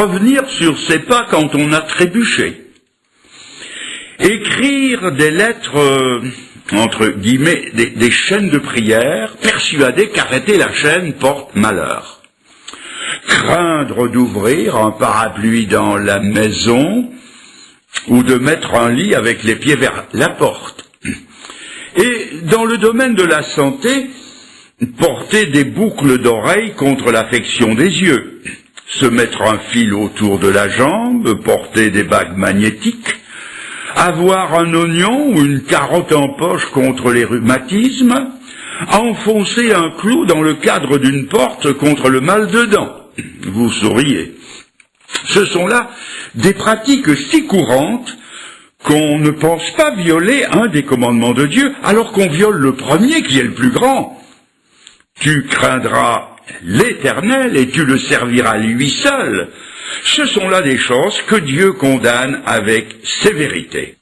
revenir sur ses pas quand on a trébuché. Écrire des lettres, entre guillemets, des chaînes de prière, persuadé qu'arrêter la chaîne porte malheur. Craindre d'ouvrir un parapluie dans la maison ou de mettre un lit avec les pieds vers la porte. Et dans le domaine de la santé, porter des boucles d'oreilles contre l'affection des yeux, se mettre un fil autour de la jambe, porter des bagues magnétiques, avoir un oignon ou une carotte en poche contre les rhumatismes, enfoncer un clou dans le cadre d'une porte contre le mal de dents. Vous souriez. Ce sont là des pratiques si courantes qu'on ne pense pas violer un des commandements de Dieu, alors qu'on viole le premier qui est le plus grand. Tu craindras l'Éternel et tu le serviras lui seul. Ce sont là des choses que Dieu condamne avec sévérité.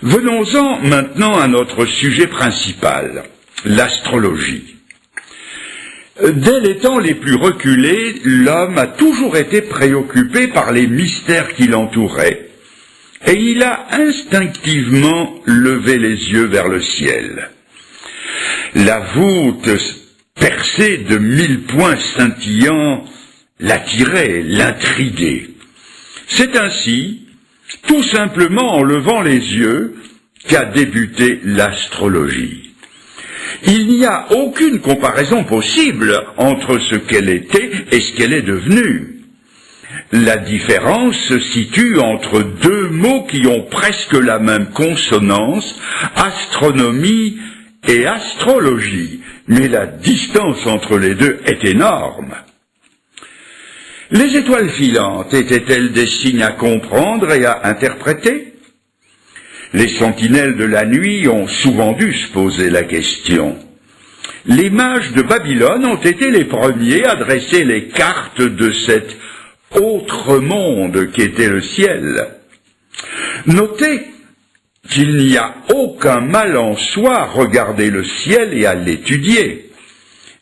Venons-en maintenant à notre sujet principal, l'astrologie. Dès les temps les plus reculés, l'homme a toujours été préoccupé par les mystères qui l'entouraient, et il a instinctivement levé les yeux vers le ciel. La voûte percée de 1000 points scintillants l'attirait, l'intriguait. C'est ainsi, tout simplement en levant les yeux, qu'a débuté l'astrologie. Il n'y a aucune comparaison possible entre ce qu'elle était et ce qu'elle est devenue. La différence se situe entre deux mots qui ont presque la même consonance, astronomie et astrologie, mais la distance entre les deux est énorme. Les étoiles filantes étaient-elles des signes à comprendre et à interpréter? Les sentinelles de la nuit ont souvent dû se poser la question. Les mages de Babylone ont été les premiers à dresser les cartes de cet autre monde qu'était le ciel. Notez qu'il n'y a aucun mal en soi à regarder le ciel et à l'étudier.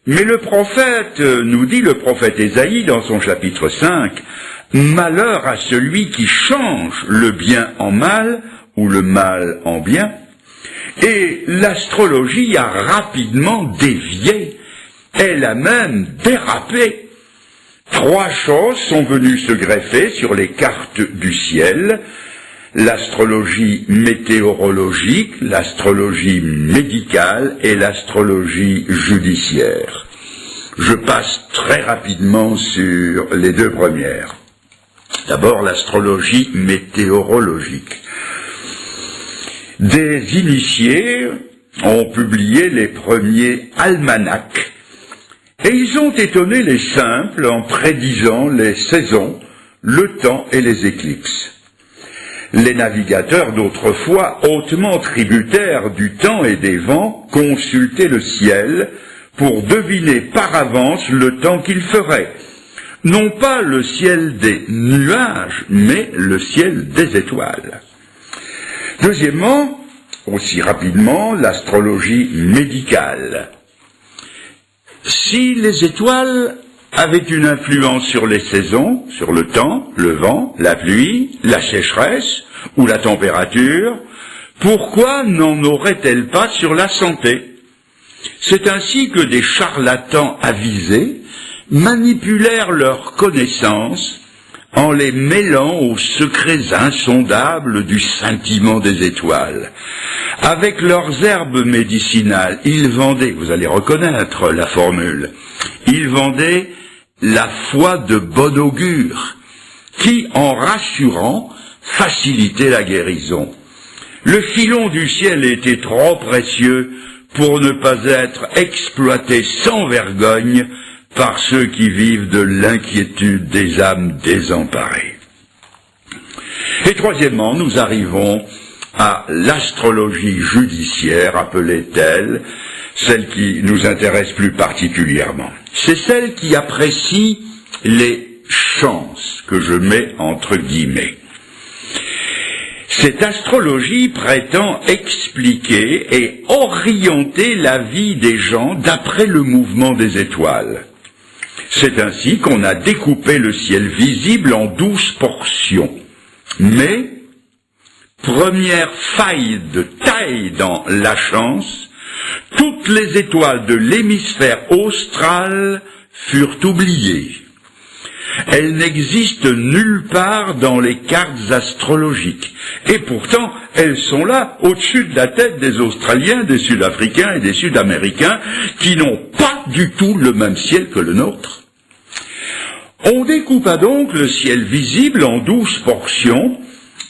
Mais le prophète, nous dit le prophète Ésaïe dans son chapitre 5, « Malheur à celui qui change le bien en mal ou le mal en bien ». Et l'astrologie a rapidement dévié, elle a même dérapé. 3 choses sont venues se greffer sur les cartes du ciel: l'astrologie météorologique, l'astrologie médicale et l'astrologie judiciaire. Je passe très rapidement sur les 2 premières. D'abord, l'astrologie météorologique. Des initiés ont publié les premiers almanachs, et ils ont étonné les simples en prédisant les saisons, le temps et les éclipses. Les navigateurs d'autrefois, hautement tributaires du temps et des vents, consultaient le ciel pour deviner par avance le temps qu'il ferait. Non pas le ciel des nuages, mais le ciel des étoiles. Deuxièmement, aussi rapidement, l'astrologie médicale. Si les étoiles avaient une influence sur les saisons, sur le temps, le vent, la pluie, la sécheresse ou la température, pourquoi n'en auraient-elles pas sur la santé? C'est ainsi que des charlatans avisés manipulèrent leurs connaissances en les mêlant aux secrets insondables du scintillement des étoiles. Avec leurs herbes médicinales, ils vendaient, vous allez reconnaître la formule, ils vendaient la foi de bon augure, qui, en rassurant, facilitait la guérison. Le filon du ciel était trop précieux pour ne pas être exploité sans vergogne par ceux qui vivent de l'inquiétude des âmes désemparées. Et troisièmement, nous arrivons à l'astrologie judiciaire, appelée telle, celle qui nous intéresse plus particulièrement. C'est celle qui apprécie les chances, que je mets entre guillemets. Cette astrologie prétend expliquer et orienter la vie des gens d'après le mouvement des étoiles. C'est ainsi qu'on a découpé le ciel visible en 12 portions. Mais, première faille de taille dans la chance, toutes les étoiles de l'hémisphère austral furent oubliées. Elles n'existent nulle part dans les cartes astrologiques. Et pourtant, elles sont là, au-dessus de la tête des Australiens, des Sud-Africains et des Sud-Américains, qui n'ont pas du tout le même ciel que le nôtre. On découpa donc le ciel visible en 12 portions,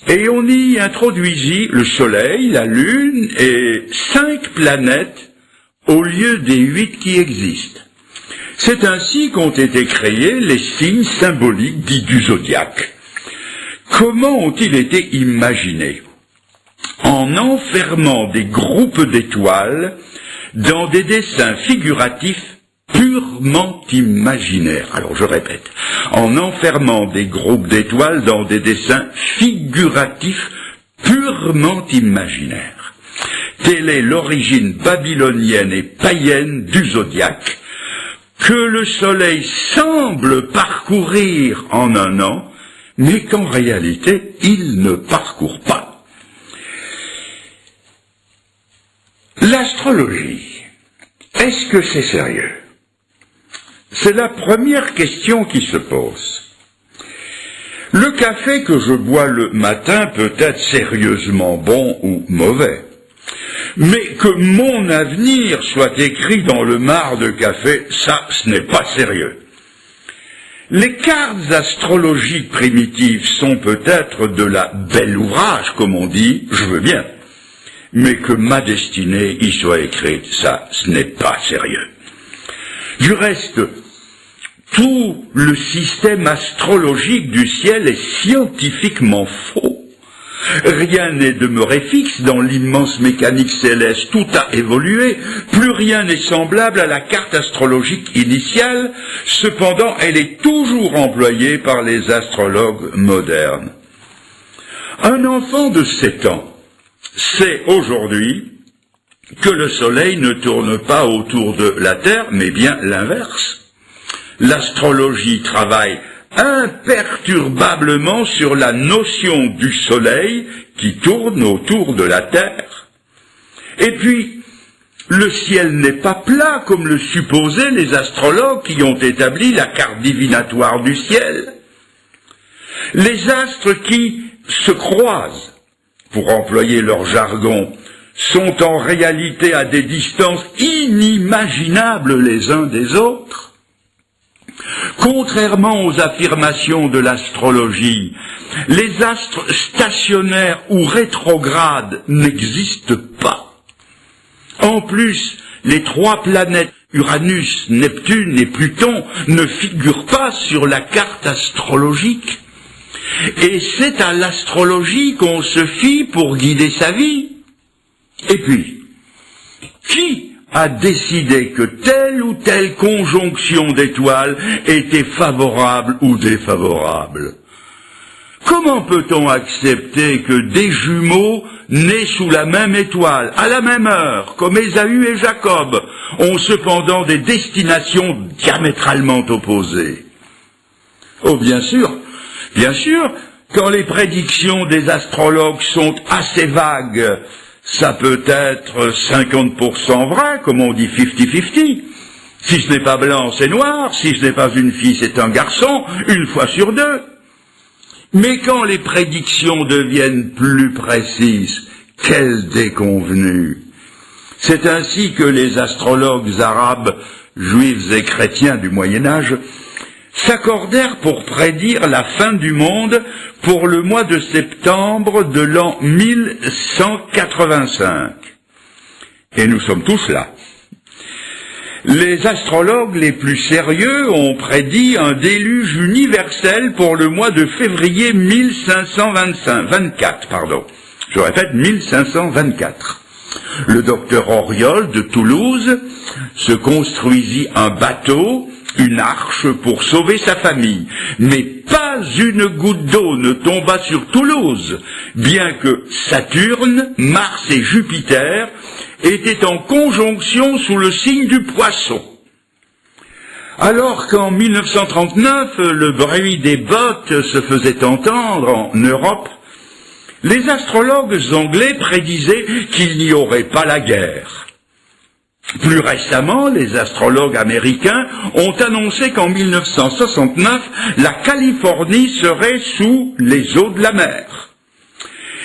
et on y introduisit le Soleil, la Lune et 5 planètes au lieu des 8 qui existent. C'est ainsi qu'ont été créés les signes symboliques dits du zodiaque. Comment ont-ils été imaginés? En enfermant des groupes d'étoiles dans des dessins figuratifs purement imaginaires. Alors je répète, en enfermant des groupes d'étoiles dans des dessins figuratifs purement imaginaires. Telle est l'origine babylonienne et païenne du zodiaque, que le Soleil semble parcourir en un an, mais qu'en réalité, il ne parcourt pas. L'astrologie, est-ce que c'est sérieux? C'est la première question qui se pose. Le café que je bois le matin peut être sérieusement bon ou mauvais. Mais que mon avenir soit écrit dans le marc de café, ça, ce n'est pas sérieux. Les cartes astrologiques primitives sont peut-être de la belle ouvrage, comme on dit, je veux bien. Mais que ma destinée y soit écrite, ça, ce n'est pas sérieux. Du reste, tout le système astrologique du ciel est scientifiquement faux. Rien n'est demeuré fixe dans l'immense mécanique céleste, tout a évolué, plus rien n'est semblable à la carte astrologique initiale, cependant elle est toujours employée par les astrologues modernes. Un enfant de 7 ans sait aujourd'hui que le Soleil ne tourne pas autour de la Terre, mais bien l'inverse. L'astrologie travaille imperturbablement sur la notion du Soleil qui tourne autour de la Terre. Et puis, le ciel n'est pas plat comme le supposaient les astrologues qui ont établi la carte divinatoire du ciel. Les astres qui se croisent, pour employer leur jargon, sont en réalité à des distances inimaginables les uns des autres. Contrairement aux affirmations de l'astrologie, les astres stationnaires ou rétrogrades n'existent pas. En plus, les 3 planètes Uranus, Neptune et Pluton ne figurent pas sur la carte astrologique. Et c'est à l'astrologie qu'on se fie pour guider sa vie. Et puis, qui a décidé que telle ou telle conjonction d'étoiles était favorable ou défavorable? Comment peut-on accepter que des jumeaux nés sous la même étoile, à la même heure, comme Ésaü et Jacob, ont cependant des destinations diamétralement opposées? Oh, bien sûr, quand les prédictions des astrologues sont assez vagues, ça peut être 50% vrai, comme on dit 50-50. Si ce n'est pas blanc, c'est noir. Si ce n'est pas une fille, c'est un garçon, une fois sur 2. Mais quand les prédictions deviennent plus précises, quelle déconvenue! C'est ainsi que les astrologues arabes, juifs et chrétiens du Moyen-Âge, s'accordèrent pour prédire la fin du monde pour le mois de septembre de l'an 1185. Et nous sommes tous là. Les astrologues les plus sérieux ont prédit un déluge universel pour le mois de février 1524. Je répète, 1524. Le docteur Auriol de Toulouse se construisit un bateau, une arche pour sauver sa famille, mais pas une goutte d'eau ne tomba sur Toulouse, bien que Saturne, Mars et Jupiter étaient en conjonction sous le signe du Poisson. Alors qu'en 1939, le bruit des bottes se faisait entendre en Europe, les astrologues anglais prédisaient qu'il n'y aurait pas la guerre. Plus récemment, les astrologues américains ont annoncé qu'en 1969, la Californie serait sous les eaux de la mer.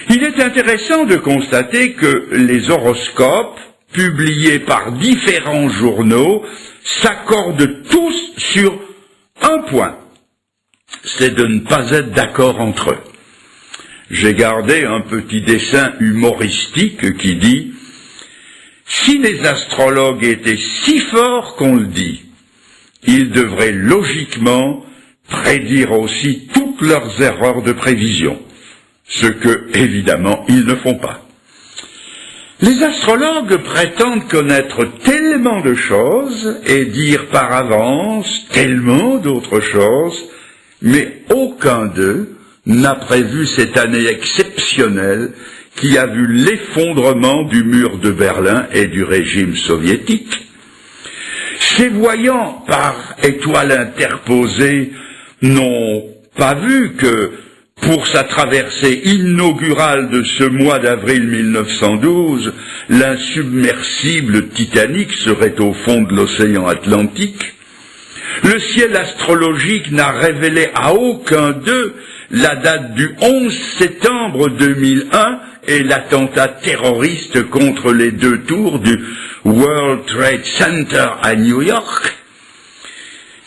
Il est intéressant de constater que les horoscopes, publiés par différents journaux, s'accordent tous sur un point, c'est de ne pas être d'accord entre eux. J'ai gardé un petit dessin humoristique qui dit « Si les astrologues étaient si forts qu'on le dit, ils devraient logiquement prédire aussi toutes leurs erreurs de prévision, ce que, évidemment, ils ne font pas. » Les astrologues prétendent connaître tellement de choses et dire par avance tellement d'autres choses, mais aucun d'eux n'a prévu cette année exceptionnelle qui a vu l'effondrement du mur de Berlin et du régime soviétique. Ces voyants par étoiles interposées n'ont pas vu que pour sa traversée inaugurale de ce mois d'avril 1912, l'insubmersible Titanic serait au fond de l'océan Atlantique. Le ciel astrologique n'a révélé à aucun d'eux la date du 11 septembre 2001 et l'attentat terroriste contre les 2 tours du World Trade Center à New York.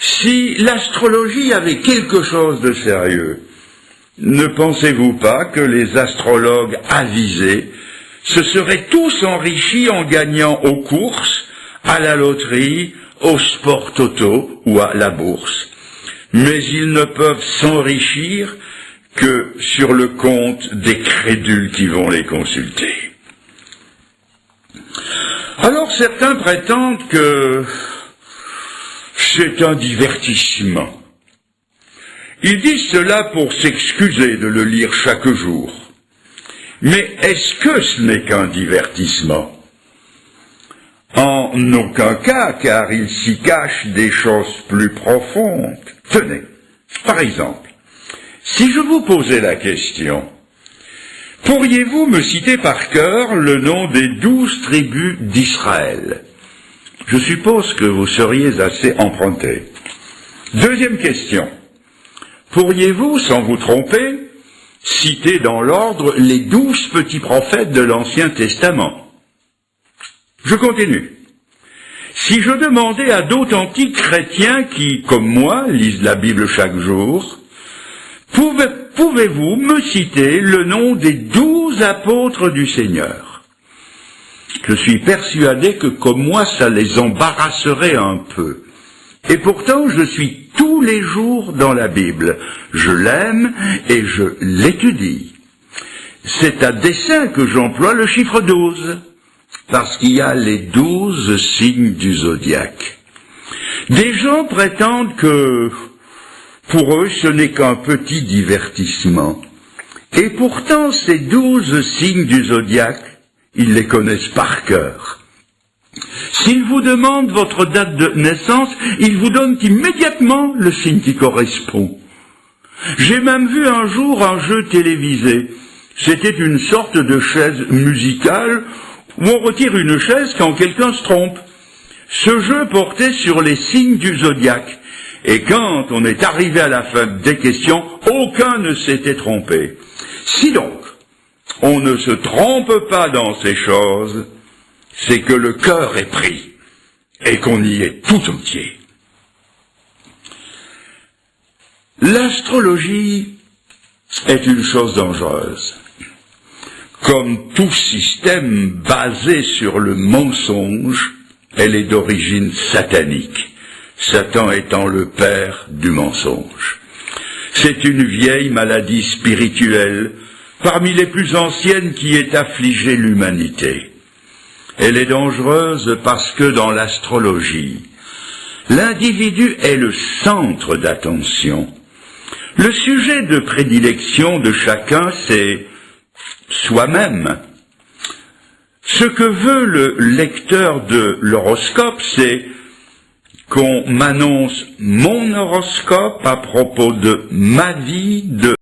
Si l'astrologie avait quelque chose de sérieux, ne pensez-vous pas que les astrologues avisés se seraient tous enrichis en gagnant aux courses, à la loterie, au sport toto ou à la bourse? Mais ils ne peuvent s'enrichir que sur le compte des crédules qui vont les consulter. Alors certains prétendent que c'est un divertissement. Ils disent cela pour s'excuser de le lire chaque jour. Mais est-ce que ce n'est qu'un divertissement? En aucun cas, car il s'y cache des choses plus profondes. Tenez, par exemple, si je vous posais la question, pourriez-vous me citer par cœur le nom des 12 tribus d'Israël? Je suppose que vous seriez assez emprunté. Deuxième question. Pourriez-vous, sans vous tromper, citer dans l'ordre les 12 petits prophètes de l'Ancien Testament? Je continue. Si je demandais à d'authentiques chrétiens qui, comme moi, lisent la Bible chaque jour, pouvez-vous me citer le nom des 12 apôtres du Seigneur? Je suis persuadé que, comme moi, ça les embarrasserait un peu. Et pourtant, je suis tous les jours dans la Bible. Je l'aime et je l'étudie. C'est à dessein que j'emploie le chiffre 12, parce qu'il y a les 12 signes du zodiaque. Des gens prétendent que, pour eux, ce n'est qu'un petit divertissement. Et pourtant, ces 12 signes du zodiaque, ils les connaissent par cœur. S'ils vous demandent votre date de naissance, ils vous donnent immédiatement le signe qui correspond. J'ai même vu un jour un jeu télévisé. C'était une sorte de chaise musicale où on retire une chaise quand quelqu'un se trompe. Ce jeu portait sur les signes du zodiaque. Et quand on est arrivé à la fin des questions, aucun ne s'était trompé. Si donc, on ne se trompe pas dans ces choses, c'est que le cœur est pris et qu'on y est tout entier. L'astrologie est une chose dangereuse. Comme tout système basé sur le mensonge, elle est d'origine satanique, Satan étant le père du mensonge. C'est une vieille maladie spirituelle, parmi les plus anciennes qui ait affligé l'humanité. Elle est dangereuse parce que dans l'astrologie, l'individu est le centre d'attention. Le sujet de prédilection de chacun, c'est soi-même. Ce que veut le lecteur de l'horoscope, c'est qu'on m'annonce mon horoscope à propos de ma vie, de